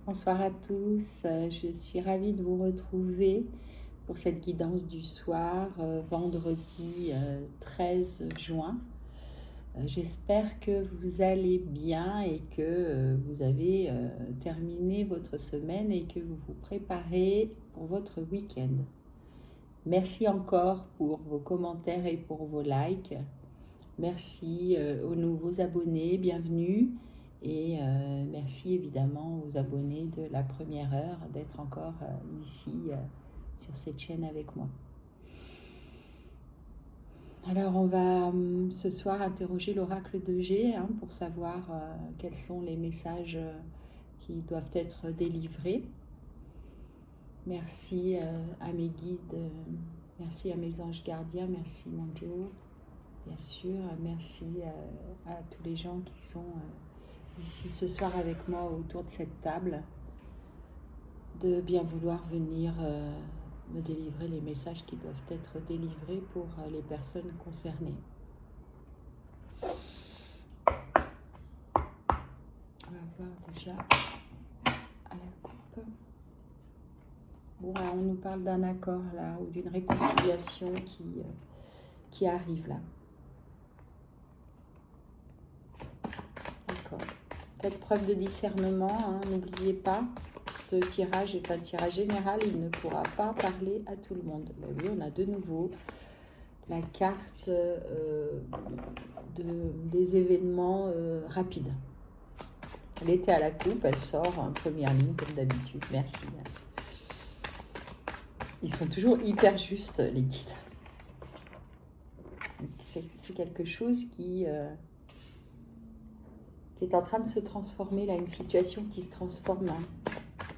Bonsoir à tous, je suis ravie de vous retrouver pour cette guidance du soir, vendredi 13 juin. J'espère que vous allez bien et que vous avez terminé votre semaine et que vous vous préparez pour votre week-end. Merci encore pour vos commentaires et pour vos likes. Merci aux nouveaux abonnés, bienvenue. Et merci évidemment aux abonnés de la première heure d'être encore ici sur cette chaîne avec moi. Alors on va ce soir interroger l'oracle de G pour savoir quels sont les messages qui doivent être délivrés. Merci à mes guides, merci à mes anges gardiens, merci mon Joe, bien sûr, merci à tous les gens qui sont ici ce soir avec moi autour de cette table, de bien vouloir venir me délivrer les messages qui doivent être délivrés pour les personnes concernées. On va voir déjà à la coupe. Bon, on nous parle d'un accord là, ou d'une réconciliation qui arrive là. D'accord. Faites preuve de discernement, n'oubliez pas. Ce tirage est un tirage général, il ne pourra pas parler à tout le monde. Ben oui, on a de nouveau la carte des événements rapides. Elle était à la coupe, elle sort en première ligne comme d'habitude. Merci. Ils sont toujours hyper justes, les guides. C'est quelque chose qui est en train de se transformer, là, une situation qui se transforme.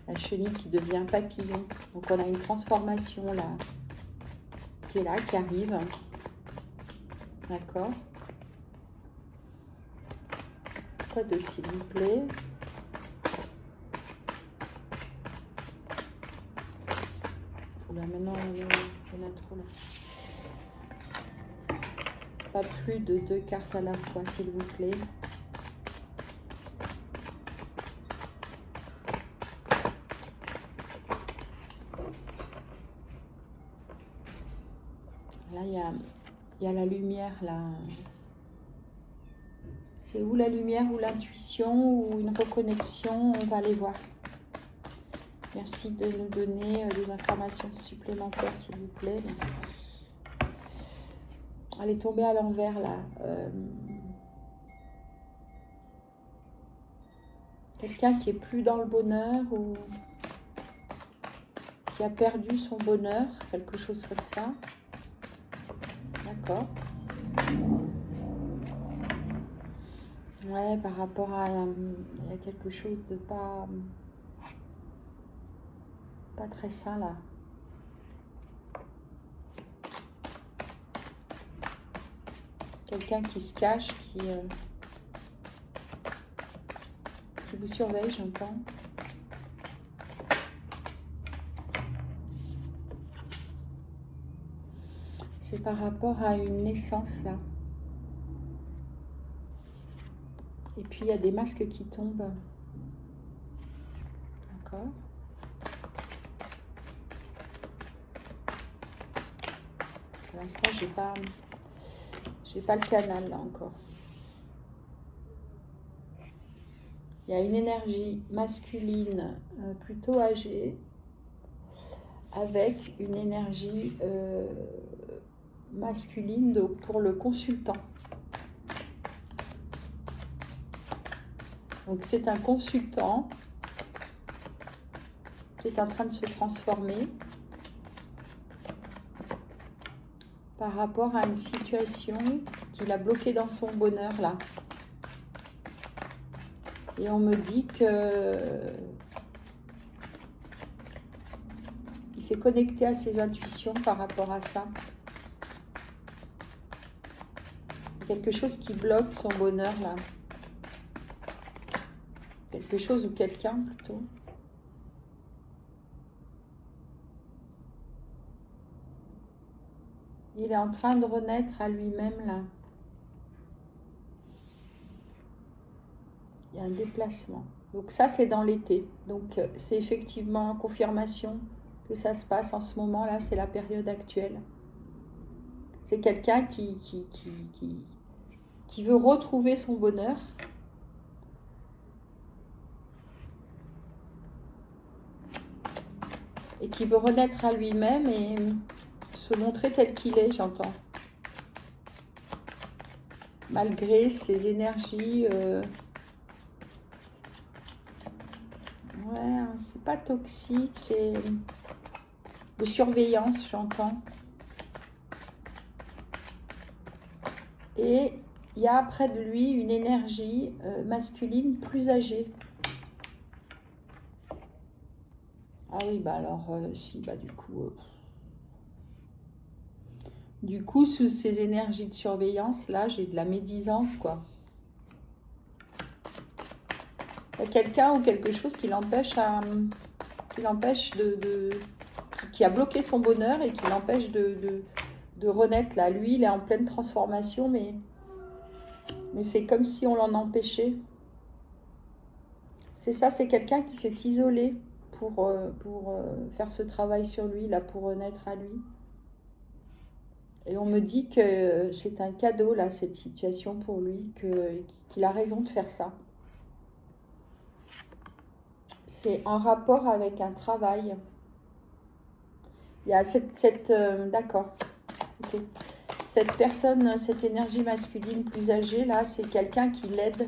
La chenille qui devient papillon. Donc on a une transformation là, qui est là, qui arrive. D'accord. Quoi d'autre, s'il vous plaît? Là, maintenant, il y en a trop là. Pas plus de 2 cartes à la fois, s'il vous plaît. Là, il y a la lumière, là. C'est ou la lumière ou l'intuition ou une reconnexion, on va aller voir. Merci de nous donner des informations supplémentaires, s'il vous plaît. Merci. Elle est tombée à l'envers, là. Quelqu'un qui est plus dans le bonheur ou qui a perdu son bonheur, quelque chose comme ça. D'accord. Ouais, par rapport à... il y a quelque chose de pas très sain, là. Quelqu'un qui se cache, qui vous surveille, j'entends. C'est par rapport à une naissance, là. Et puis, il y a des masques qui tombent. D'accord. Pour l'instant, j'ai pas le canal, là, encore. Il y a une énergie masculine plutôt âgée avec une énergie masculine pour le consultant. Donc c'est un consultant qui est en train de se transformer par rapport à une situation qui l'a bloqué dans son bonheur là. Et on me dit que il s'est connecté à ses intuitions par rapport à ça. Quelque chose qui bloque son bonheur là. Quelque chose ou quelqu'un plutôt. Il est en train de renaître à lui-même là. Il y a un déplacement. Donc ça, c'est dans l'été. Donc c'est effectivement confirmation que ça se passe en ce moment-là, c'est la période actuelle. C'est quelqu'un qui veut retrouver son bonheur. Et qui veut renaître à lui-même et se montrer tel qu'il est, j'entends. Malgré ses énergies... Ouais, c'est pas toxique, c'est de surveillance, j'entends. Et il y a près de lui une énergie masculine plus âgée. Ah oui, bah alors, si, bah du coup, sous ces énergies de surveillance, là, j'ai de la médisance, quoi. Il y a quelqu'un ou quelque chose qui l'empêche qui a bloqué son bonheur et qui l'empêche de renaître, là. Lui, il est en pleine transformation, mais c'est comme si on l'en empêchait. C'est ça, c'est quelqu'un qui s'est isolé pour faire ce travail sur lui, là, pour renaître à lui. Et on me dit que c'est un cadeau, là, cette situation pour lui, qu'il a raison de faire ça. C'est en rapport avec un travail. Il y a d'accord. Okay. Cette personne, cette énergie masculine plus âgée, là, c'est quelqu'un qui l'aide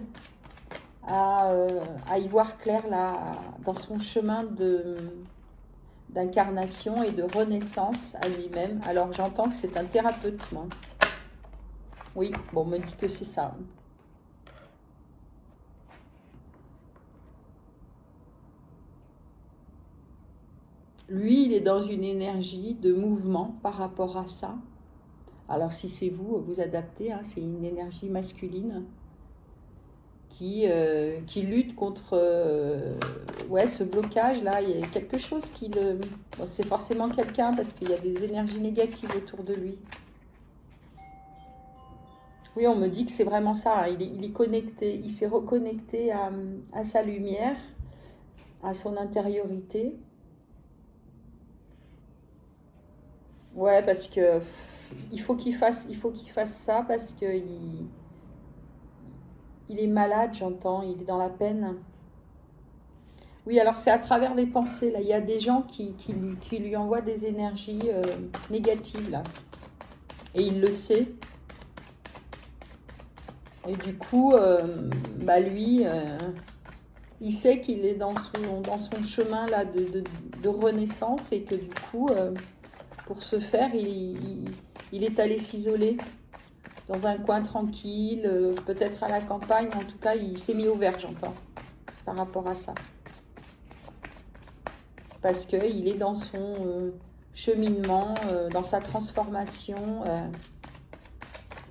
à y voir clair, là, dans son chemin d'incarnation et de renaissance à lui-même. Alors, j'entends que c'est un thérapeute, moi. Oui, bon, on me dit que c'est ça. Lui, il est dans une énergie de mouvement par rapport à ça. Alors, si c'est vous, vous adaptez, hein, c'est une énergie masculine qui lutte contre ce blocage-là. Il y a quelque chose qui le... Bon, c'est forcément quelqu'un parce qu'il y a des énergies négatives autour de lui. Oui, on me dit que c'est vraiment ça. Hein. Il est connecté, il s'est reconnecté à sa lumière, à son intériorité. Ouais, parce que il faut qu'il fasse ça parce que il est malade, j'entends, il est dans la peine. Oui, alors c'est à travers les pensées, là. Il y a des gens qui lui envoient des énergies négatives, là. Et il le sait. Et du coup, lui, il sait qu'il est dans son chemin, là, de renaissance et que du coup, pour ce faire, il est allé s'isoler dans un coin tranquille, peut-être à la campagne. En tout cas, il s'est mis au vert, j'entends, par rapport à ça. Parce qu'il est dans son cheminement, dans sa transformation.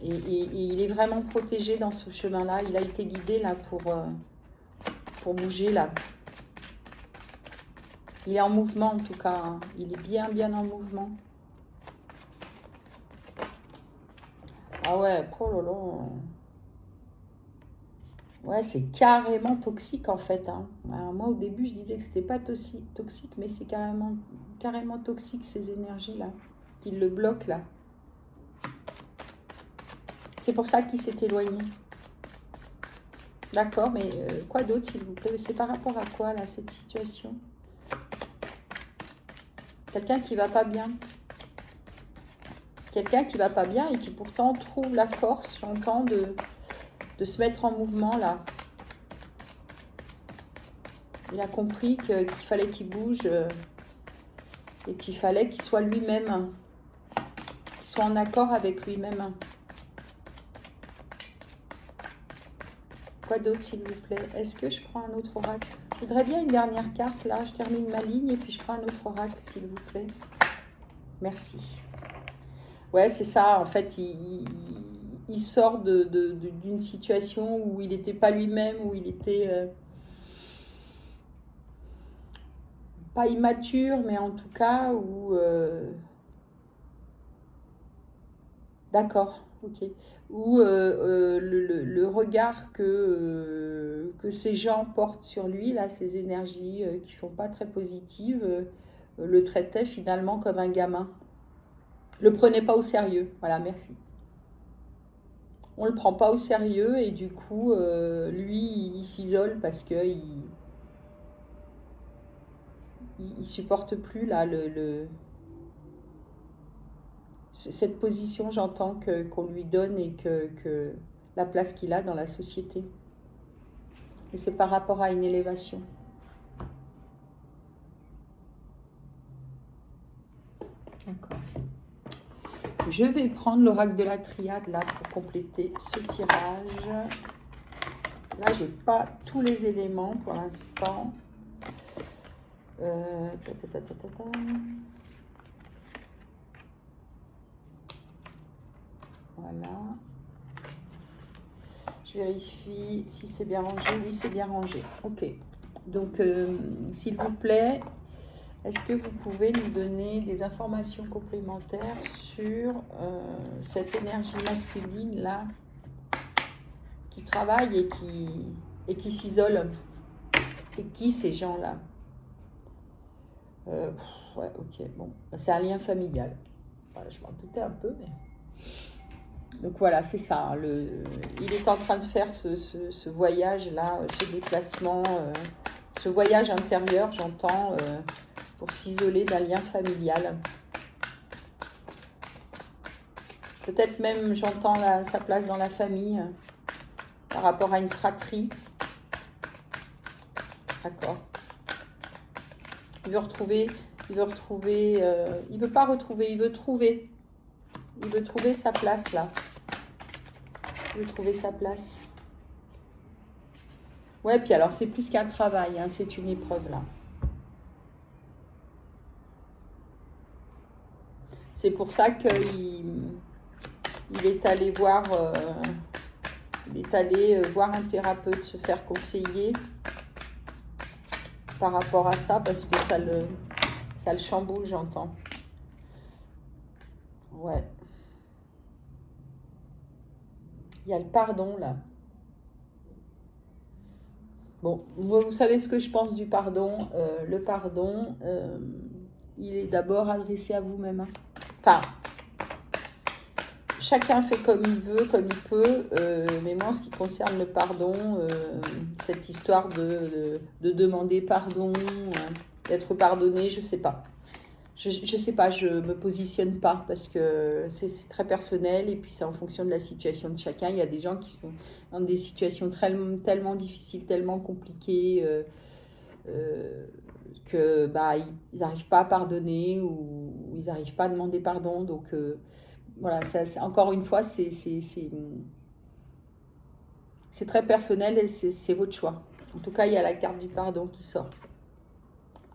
Et il est vraiment protégé dans ce chemin-là. Il a été guidé là pour bouger là. Il est en mouvement en tout cas. Hein. Il est bien en mouvement. Ah ouais, oh là là. Ouais, c'est carrément toxique en fait. Hein. Alors, moi au début je disais que c'était pas toxique, mais c'est carrément toxique ces énergies-là. Qui le bloquent là. C'est pour ça qu'il s'est éloigné. D'accord, mais quoi d'autre s'il vous plaît? C'est par rapport à quoi là cette situation? Quelqu'un qui va pas bien. Quelqu'un qui va pas bien et qui pourtant trouve la force, j'entends, de se mettre en mouvement là. Il a compris qu'il fallait qu'il bouge et qu'il fallait qu'il soit lui-même, qu'il soit en accord avec lui-même. Quoi d'autre s'il vous plaît? Est-ce que je prends un autre oracle? Je voudrais bien une dernière carte là, je termine ma ligne et puis je prends un autre oracle s'il vous plaît. Merci. Ouais, c'est ça, en fait, il sort d'une situation où il n'était pas lui-même, où il était pas immature, mais en tout cas où... D'accord, ok. Ou le regard que ces gens portent sur lui, là, ces énergies qui sont pas très positives, le traitait finalement comme un gamin. Le prenait pas au sérieux. Voilà, merci. On le prend pas au sérieux et du coup, lui, il s'isole parce que il supporte plus là cette position, j'entends, qu'on lui donne et que la place qu'il a dans la société. Et c'est par rapport à une élévation. D'accord. Je vais prendre l'oracle de la triade là pour compléter ce tirage. Là, j'ai pas tous les éléments pour l'instant. Voilà. Je vérifie si c'est bien rangé. Oui, c'est bien rangé. Ok. Donc, s'il vous plaît, est-ce que vous pouvez nous donner des informations complémentaires sur cette énergie masculine là qui travaille et qui s'isole? C'est qui ces gens-là? Ouais, ok. Bon, c'est un lien familial. Voilà, je m'en doutais un peu, mais... Donc voilà, c'est ça. Il est en train de faire ce voyage-là, ce déplacement, ce voyage intérieur, j'entends, pour s'isoler d'un lien familial. Peut-être même, j'entends sa place dans la famille, par rapport à une fratrie. D'accord. Il veut pas retrouver, il veut trouver sa place là. Il veut trouver sa place. Ouais, puis alors c'est plus qu'un travail, hein, c'est une épreuve là. C'est pour ça qu'il est allé voir, voir un thérapeute, se faire conseiller par rapport à ça, parce que ça le chamboule, j'entends. Ouais. Il y a le pardon là. Bon, vous savez ce que je pense du pardon. Le pardon, il est d'abord adressé à vous-même. Hein. Enfin, chacun fait comme il veut, comme il peut. Mais moi, en ce qui concerne le pardon, cette histoire de demander pardon, d'être pardonné, je sais pas. Je sais pas, je me positionne pas parce que c'est très personnel et puis c'est en fonction de la situation de chacun. Il y a des gens qui sont dans des situations tellement difficiles, tellement compliquées que bah, ils n'arrivent pas à pardonner ou ils n'arrivent pas à demander pardon. Donc voilà, encore une fois, c'est très personnel et c'est votre choix. En tout cas, il y a la carte du pardon qui sort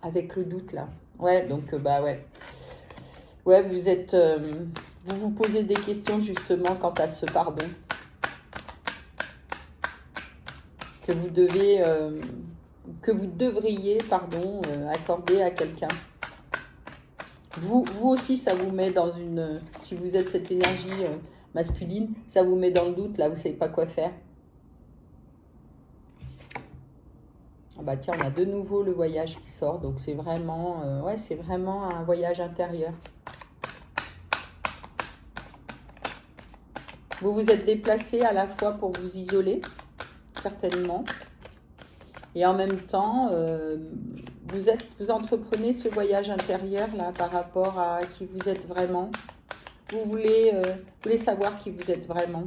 avec le doute là. Ouais, donc bah ouais. Ouais, vous vous posez des questions justement quant à ce pardon que vous devriez, accorder à quelqu'un. Vous aussi, ça vous met dans si vous êtes cette énergie masculine, ça vous met dans le doute, là, vous savez pas quoi faire. Ah bah tiens, on a de nouveau le voyage qui sort, donc c'est vraiment, c'est vraiment un voyage intérieur. Vous vous êtes déplacé à la fois pour vous isoler, certainement, et en même temps, vous entreprenez ce voyage intérieur là par rapport à qui vous êtes vraiment. Vous voulez savoir qui vous êtes vraiment,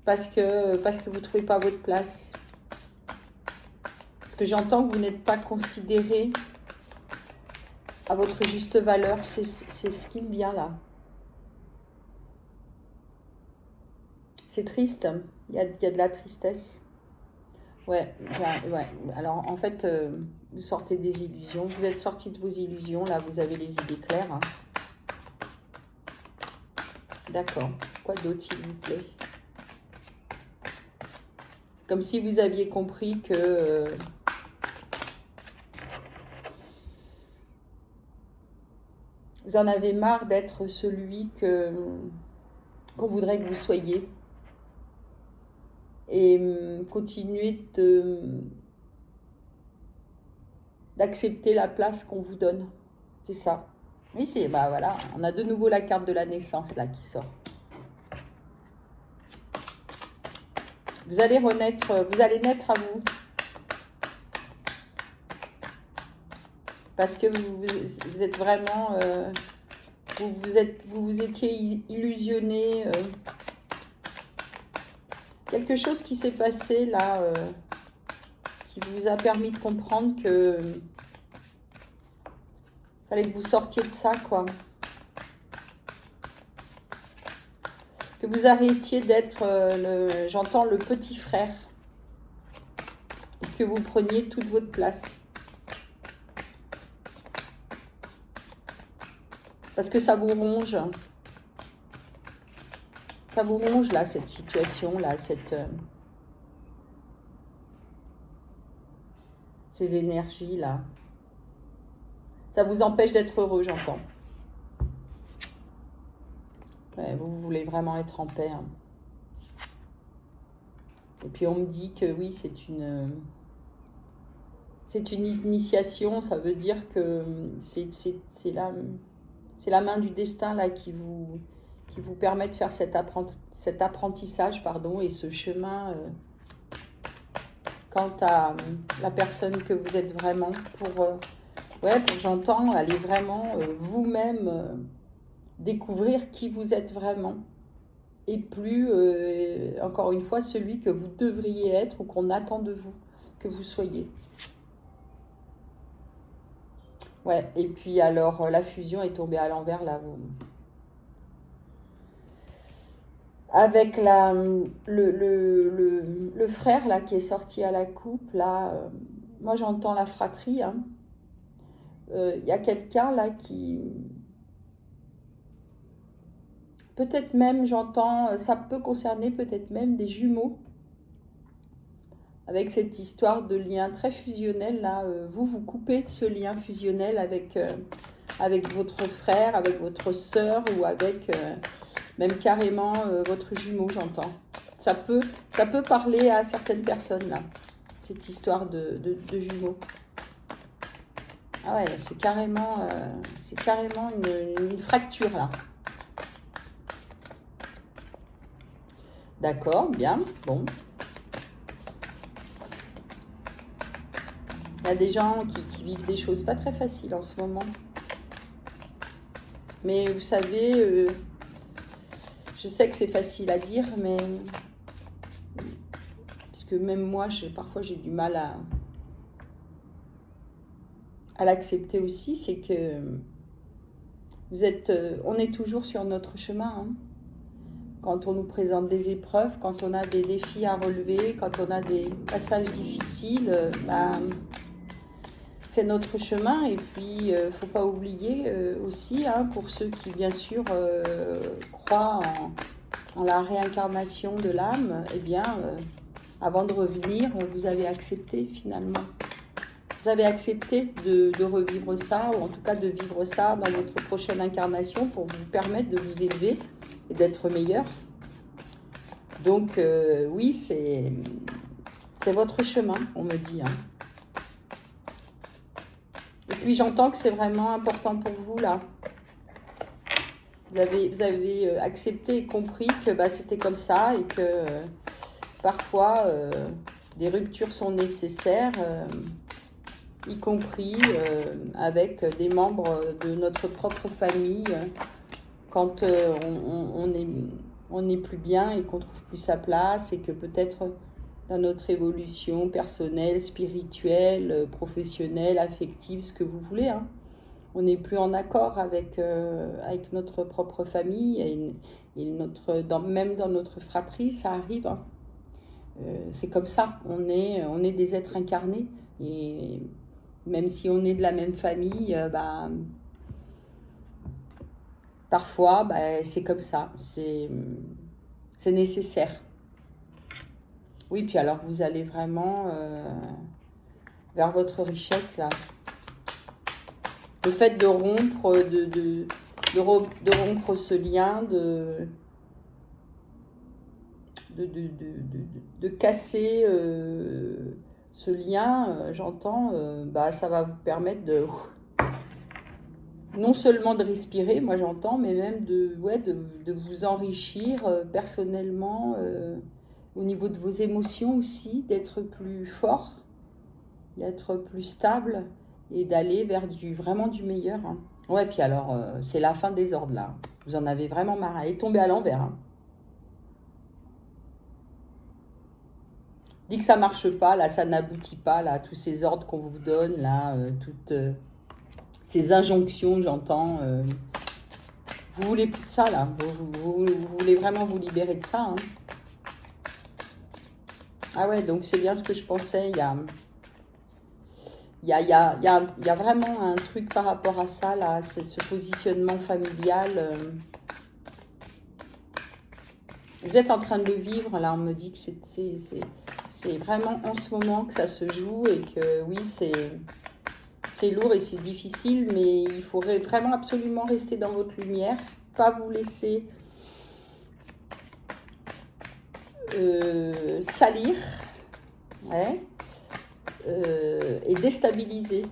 parce que vous ne trouvez pas votre place. Parce que j'entends que vous n'êtes pas considéré à votre juste valeur. C'est ce qui me vient là. C'est triste. Il y a de la tristesse. Ouais. Alors en fait, vous sortez des illusions. Vous êtes sorti de vos illusions. Là, vous avez les idées claires. Hein. D'accord. Quoi d'autre, s'il vous plaît? Comme si vous aviez compris que... Vous en avez marre d'être celui qu'on voudrait que vous soyez. Et continuez d'accepter la place qu'on vous donne. C'est ça. Oui, c'est, bah voilà, on a de nouveau la carte de la naissance là qui sort. Vous allez renaître, vous allez naître à vous. Parce que vous êtes vraiment, vous étiez illusionné. Quelque chose qui s'est passé là, qui vous a permis de comprendre que fallait que vous sortiez de ça, quoi. Que vous arrêtiez d'être, j'entends, le petit frère. Et que vous preniez toute votre place. Parce que ça vous ronge. Ça vous ronge, là, cette situation-là, ces énergies-là. Ça vous empêche d'être heureux, j'entends. Ouais, vous voulez vraiment être en paix. Hein. Et puis on me dit que oui, c'est une initiation. Ça veut dire que c'est la main du destin là qui vous permet de faire cet apprentissage, pardon, et ce chemin quant à la personne que vous êtes vraiment pour j'entends, aller vraiment vous-même découvrir qui vous êtes vraiment et plus, encore une fois, celui que vous devriez être ou qu'on attend de vous que vous soyez. Ouais, et puis alors, la fusion est tombée à l'envers, là. Avec le frère, là, qui est sorti à la coupe, là, moi, j'entends la fratrie, hein. Y a quelqu'un, là, qui... Peut-être même, j'entends, ça peut concerner peut-être même des jumeaux. Avec cette histoire de lien très fusionnel, là, vous coupez ce lien fusionnel avec votre frère, avec votre sœur ou avec même carrément votre jumeau, j'entends. Ça peut parler à certaines personnes, là, cette histoire de jumeaux. Ah ouais, c'est carrément une fracture, là. D'accord, bien, bon. Il y a des gens qui vivent des choses pas très faciles en ce moment. Mais vous savez, je sais que c'est facile à dire, mais... Parce que même moi, parfois j'ai du mal à l'accepter aussi, c'est que on est toujours sur notre chemin, hein. Quand on nous présente des épreuves, quand on a des défis à relever, quand on a des passages difficiles, c'est notre chemin. Et puis, il ne faut pas oublier aussi, hein, pour ceux qui, bien sûr, croient en la réincarnation de l'âme, eh bien, avant de revenir, vous avez accepté finalement. Vous avez accepté de revivre ça, ou en tout cas de vivre ça dans votre prochaine incarnation pour vous permettre de vous élever et d'être meilleur. Donc, oui, c'est votre chemin, on me dit. Hein. Et puis, j'entends que c'est vraiment important pour vous, là. Vous avez accepté et compris que c'était comme ça et que parfois, des ruptures sont nécessaires, y compris avec des membres de notre propre famille, quand on n'est plus bien et qu'on trouve plus sa place et que peut-être dans notre évolution personnelle, spirituelle, professionnelle, affective, ce que vous voulez, hein, on n'est plus en accord avec notre propre famille et même dans notre fratrie, ça arrive. Hein. C'est comme ça, on est des êtres incarnés et même si on est de la même famille, parfois, c'est comme ça, c'est nécessaire. Oui, puis alors vous allez vraiment vers votre richesse, là. Le fait de rompre, de rompre ce lien, de casser ce lien, j'entends, bah, ça va vous permettre de non seulement de respirer, moi j'entends, mais même de vous enrichir personnellement, au niveau de vos émotions aussi, d'être plus fort, d'être plus stable et d'aller vers vraiment du meilleur. Hein. Ouais, puis alors, c'est la fin des ordres là. Vous en avez vraiment marre. Elle est tombée à l'envers. Hein. Dit que ça marche pas, là, ça n'aboutit pas, là, tous ces ordres qu'on vous donne, là, toutes ces injonctions, j'entends. Vous voulez plus de ça, là. Vous voulez vraiment vous libérer de ça. Hein. Ah ouais, donc c'est bien ce que je pensais. Il y a vraiment un truc par rapport à ça, là, ce positionnement familial. Vous êtes en train de le vivre, là, on me dit que c'est vraiment en ce moment que ça se joue et que oui, c'est lourd et c'est difficile, mais il faudrait vraiment absolument rester dans votre lumière, pas vous laisser salir, ouais, et déstabiliser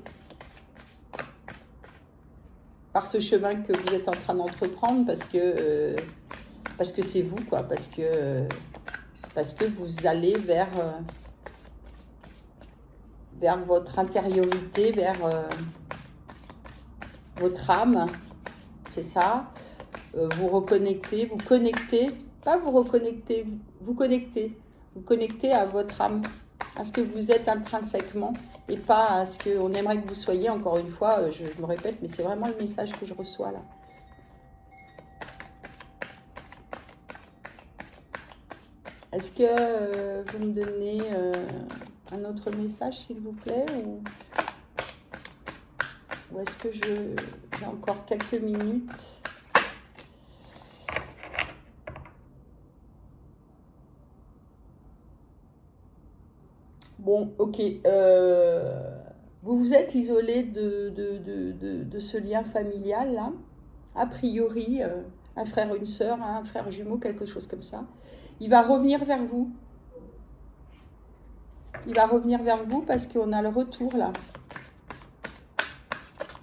par ce chemin que vous êtes en train d'entreprendre parce que c'est vous, quoi, parce que vous allez vers votre intériorité, vers votre âme, c'est ça, vous reconnectez, vous connectez, pas vous reconnectez, vous connectez à votre âme, à ce que vous êtes intrinsèquement et pas à ce qu'on aimerait que vous soyez, encore une fois, je me répète, mais c'est vraiment le message que je reçois là. Est-ce que vous me donnez un autre message, s'il vous plaît, ou est-ce que j'ai encore quelques minutes? Bon, ok. Vous vous êtes isolé de ce lien familial, là. A priori, un frère, une sœur, un frère jumeau, quelque chose comme ça. Il va revenir vers vous. Il va revenir vers vous parce qu'on a le retour, là.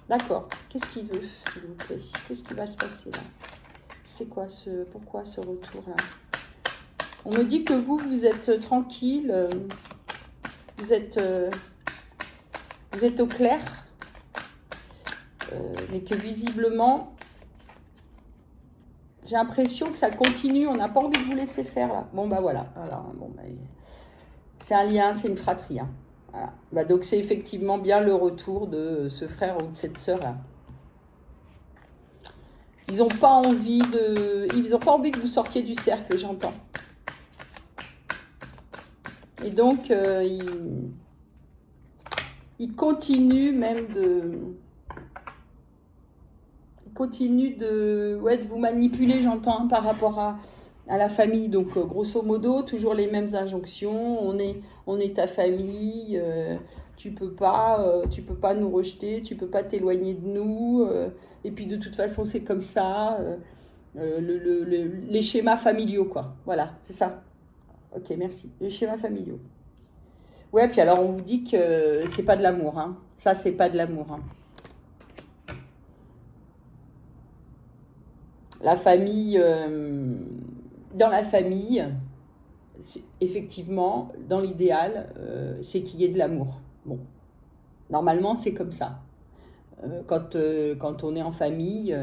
D'accord. Qu'est-ce qu'il veut, s'il vous plaît? Qu'est-ce qui va se passer, là? C'est quoi pourquoi ce retour-là? On me dit que vous êtes tranquille. Vous êtes au clair. Mais que visiblement... J'ai l'impression que ça continue, on n'a pas envie de vous laisser faire là. Bon bah voilà, alors, bon, bah, c'est un lien, c'est une fratrie. Hein. Voilà. Bah, donc c'est effectivement bien le retour de ce frère ou de cette sœur là. Ils n'ont pas envie que vous sortiez du cercle, j'entends. Et donc ils continuent même de vous manipuler, j'entends, par rapport à la famille. Donc, grosso modo, toujours les mêmes injonctions. On est ta famille. Tu peux pas nous rejeter. Tu peux pas t'éloigner de nous. Et puis, de toute façon, c'est comme ça. Les schémas familiaux, quoi. Voilà, c'est ça. Ok, merci. Les schémas familiaux. Ouais, puis alors, on vous dit que c'est pas de l'amour. Hein. Ça, c'est pas de l'amour. Hein. La famille, dans la famille, effectivement, dans l'idéal, c'est qu'il y ait de l'amour. Bon, normalement, c'est comme ça. Quand on est en famille,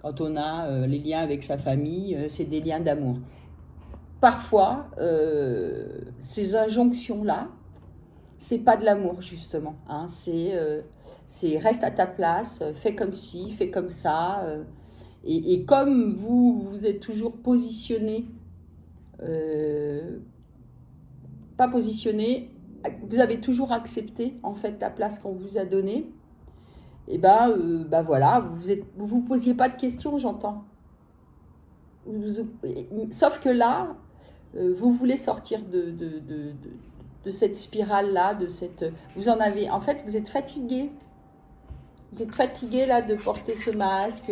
quand on a les liens avec sa famille, c'est des liens d'amour. Parfois, ces injonctions-là, c'est pas de l'amour, justement. Hein, c'est reste à ta place, fais comme ci, fais comme ça. Et comme vous êtes toujours positionné, pas positionné, vous avez toujours accepté en fait la place qu'on vous a donnée, et ben voilà, vous posiez pas de questions, j'entends. Sauf que là, vous voulez sortir de cette spirale-là, vous en avez, en fait, vous êtes fatigué. Vous êtes fatigué là de porter ce masque,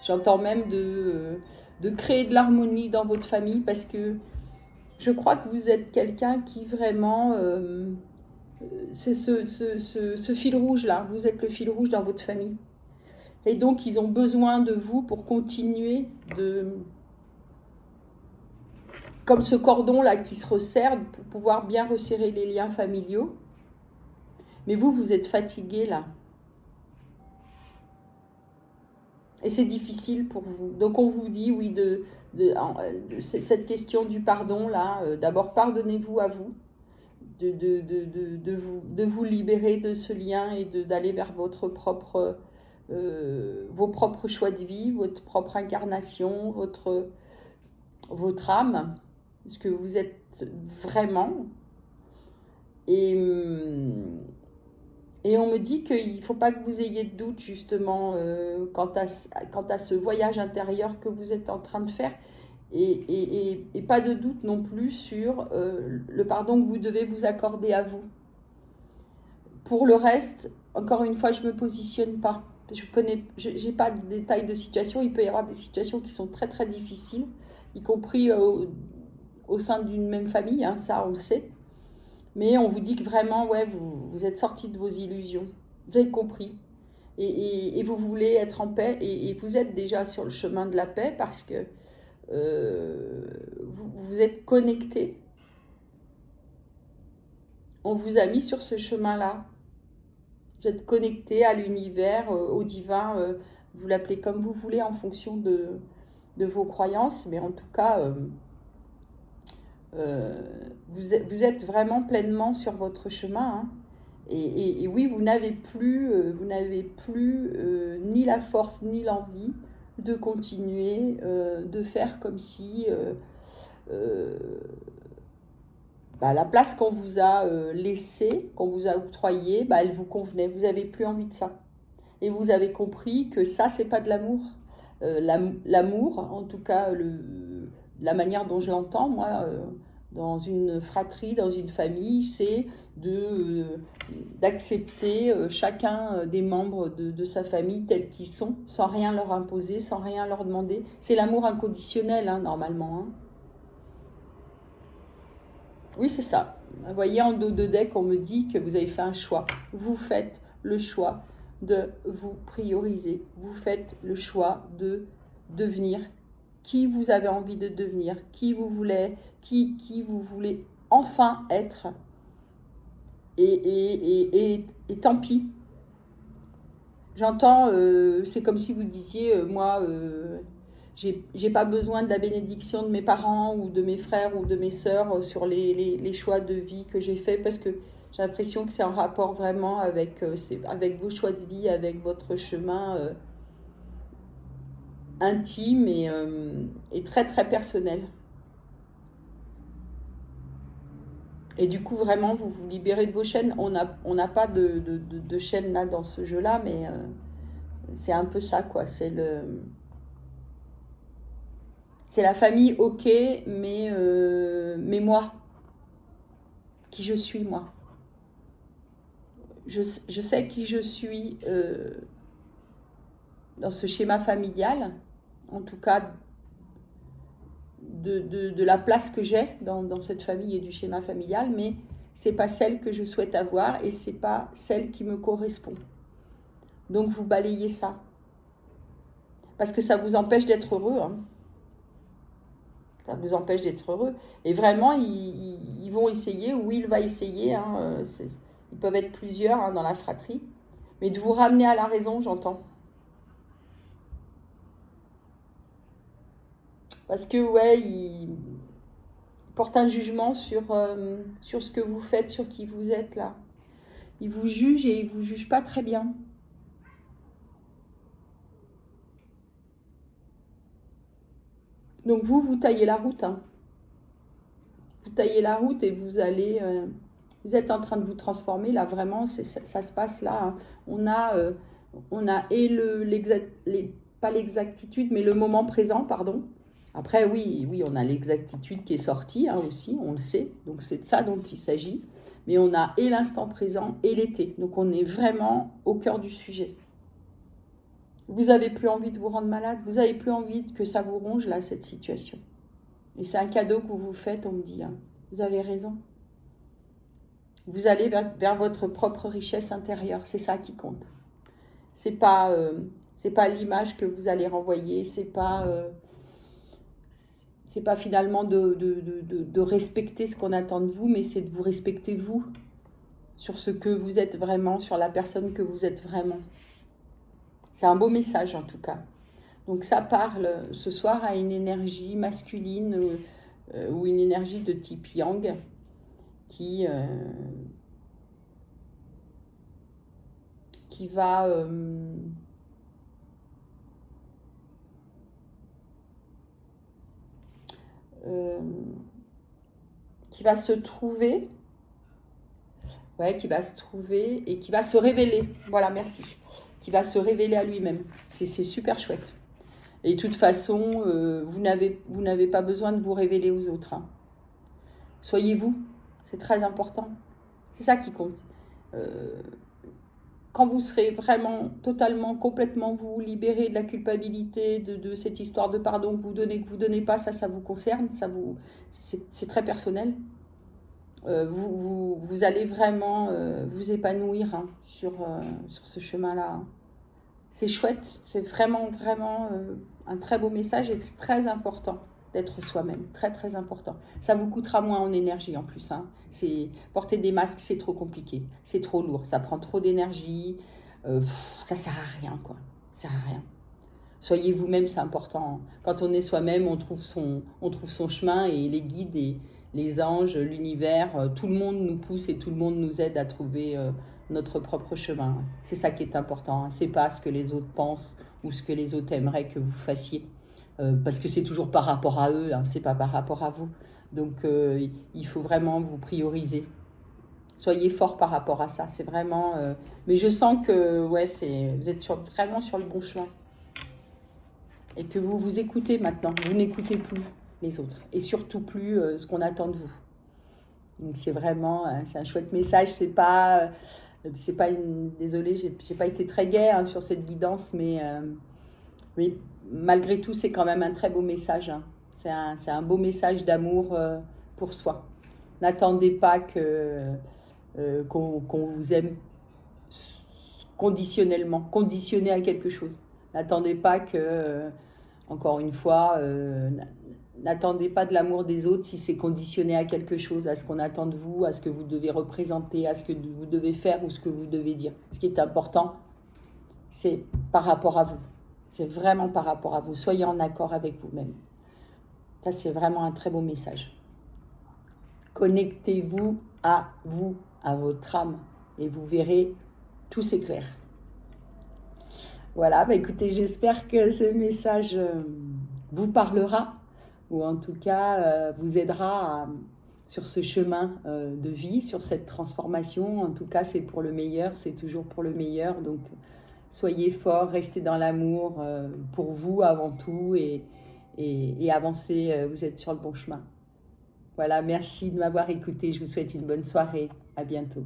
j'entends même de créer de l'harmonie dans votre famille, parce que je crois que vous êtes quelqu'un qui vraiment, c'est ce fil rouge là, vous êtes le fil rouge dans votre famille. Et donc ils ont besoin de vous pour continuer comme ce cordon là qui se resserre, pour pouvoir bien resserrer les liens familiaux. Mais vous êtes fatigué là. Et c'est difficile pour vous. Donc on vous dit, oui, cette question du pardon, là, d'abord pardonnez-vous à vous, de vous libérer de ce lien et d'aller vers vos propres choix de vie, votre propre incarnation, votre âme, ce que vous êtes vraiment. Et on me dit qu'il ne faut pas que vous ayez de doute justement quant à ce voyage intérieur que vous êtes en train de faire, et pas de doute non plus sur le pardon que vous devez vous accorder à vous. Pour le reste, encore une fois, je ne me positionne pas. Je n'ai pas de détails de situation. Il peut y avoir des situations qui sont très très difficiles, y compris au sein d'une même famille, hein, ça on le sait. Mais on vous dit que vraiment, ouais, vous êtes sortis de vos illusions. Vous avez compris. Et vous voulez être en paix. Et vous êtes déjà sur le chemin de la paix, parce que vous êtes connectés. On vous a mis sur ce chemin-là. Vous êtes connectés à l'univers, au divin. Vous l'appelez comme vous voulez en fonction de vos croyances. Mais en tout cas... vous êtes vraiment pleinement sur votre chemin, hein. Et oui, vous n'avez plus ni la force ni l'envie de continuer, de faire comme si la place qu'on vous a laissée, qu'on vous a octroyée, elle vous convenait. Vous n'avez plus envie de ça. Et vous avez compris que ça, c'est pas de l'amour. L'amour, en tout cas, la manière dont je l'entends, moi, dans une fratrie, dans une famille, c'est d'accepter chacun des membres de sa famille tels qu'ils sont, sans rien leur imposer, sans rien leur demander. C'est l'amour inconditionnel, hein, normalement. Hein. Oui, c'est ça. Vous voyez, en dos de deck, on me dit que vous avez fait un choix. Vous faites le choix de vous prioriser. Vous faites le choix de devenir qui vous avez envie de devenir, qui vous voulez enfin être. Et tant pis. J'entends, c'est comme si vous disiez, moi, j'ai pas besoin de la bénédiction de mes parents ou de mes frères ou de mes sœurs sur les choix de vie que j'ai faits, parce que j'ai l'impression que c'est en rapport vraiment avec vos choix de vie, avec votre chemin intime et très très personnel. Et du coup, vraiment, vous vous libérez de vos chaînes. On n'a pas de chaînes là dans ce jeu-là, mais c'est un peu ça, quoi. C'est la famille, ok, mais moi, qui je suis, moi. Je sais qui je suis dans ce schéma familial, en tout cas de la place que j'ai dans cette famille et du schéma familial, mais c'est pas celle que je souhaite avoir et c'est pas celle qui me correspond. Donc vous balayez ça. Parce que ça vous empêche d'être heureux. Hein. Ça vous empêche d'être heureux. Et vraiment, ils vont essayer, ou il va essayer, hein, ils peuvent être plusieurs hein, dans la fratrie, mais de vous ramener à la raison, j'entends. Parce que, ouais, il porte un jugement sur ce que vous faites, sur qui vous êtes, là. Il vous juge et il ne vous juge pas très bien. Donc, vous taillez la route. Hein. Vous taillez la route et vous allez... vous êtes en train de vous transformer, là, vraiment, ça se passe là. Hein. On a pas l'exactitude, mais le moment présent, pardon. Après, oui, on a l'exactitude qui est sortie hein, aussi, on le sait. Donc, c'est de ça dont il s'agit. Mais on a et l'instant présent et l'été. Donc, on est vraiment au cœur du sujet. Vous n'avez plus envie de vous rendre malade. Vous n'avez plus envie que ça vous ronge, là, cette situation. Et c'est un cadeau que vous vous faites, on me dit. Hein. Vous avez raison. Vous allez vers votre propre richesse intérieure. C'est ça qui compte. C'est pas l'image que vous allez renvoyer. C'est pas finalement de respecter ce qu'on attend de vous, mais c'est de vous respecter vous, sur ce que vous êtes vraiment, sur la personne que vous êtes vraiment. C'est un beau message en tout cas. Donc ça parle ce soir à une énergie masculine ou une énergie de type yang qui va se trouver, qui va se trouver et qui va se révéler. Voilà, merci. Qui va se révéler à lui-même. C'est super chouette. Et de toute façon, vous n'avez pas besoin de vous révéler aux autres. Hein. Soyez vous, c'est très important. C'est ça qui compte. Quand vous serez vraiment, totalement, complètement vous libéré de la culpabilité, de cette histoire de pardon que vous donnez pas, ça vous concerne, c'est très personnel. Vous allez vraiment vous épanouir hein, sur ce chemin-là. Hein. C'est chouette, c'est vraiment, vraiment un très beau message et c'est très important d'être soi-même, très, très important. Ça vous coûtera moins en énergie en plus. Hein. Porter des masques, c'est trop compliqué, c'est trop lourd, ça prend trop d'énergie, ça sert à rien, quoi. Ça sert à rien. Soyez vous-même, c'est important. Quand on est soi-même, on trouve son chemin et les guides et les anges, l'univers, tout le monde nous pousse et tout le monde nous aide à trouver notre propre chemin. C'est ça qui est important. Hein. C'est pas ce que les autres pensent ou ce que les autres aimeraient que vous fassiez. Parce que c'est toujours par rapport à eux, hein, c'est pas par rapport à vous. Donc il faut vraiment vous prioriser. Soyez fort par rapport à ça. C'est vraiment. Mais je sens que vous êtes vraiment sur le bon chemin. Et que vous vous écoutez maintenant. Vous n'écoutez plus les autres. Et surtout plus ce qu'on attend de vous. Donc c'est vraiment. C'est un chouette message. Désolée, j'ai pas été très gaie hein, sur cette guidance, mais malgré tout, c'est quand même un très beau message. Hein. C'est un beau message d'amour pour soi. N'attendez pas qu'on vous aime conditionnellement, conditionné à quelque chose. N'attendez pas encore une fois, n'attendez pas de l'amour des autres si c'est conditionné à quelque chose, à ce qu'on attend de vous, à ce que vous devez représenter, à ce que vous devez faire ou ce que vous devez dire. Ce qui est important, c'est par rapport à vous. C'est vraiment par rapport à vous. Soyez en accord avec vous-même. Ça, c'est vraiment un très beau message. Connectez-vous à vous, à votre âme, et vous verrez, tout s'éclaire. Voilà, écoutez, j'espère que ce message vous parlera, ou en tout cas vous aidera sur ce chemin de vie, sur cette transformation. En tout cas, c'est pour le meilleur, c'est toujours pour le meilleur. Donc, soyez forts, restez dans l'amour pour vous avant tout et avancez, vous êtes sur le bon chemin. Voilà, merci de m'avoir écouté. Je vous souhaite une bonne soirée. À bientôt.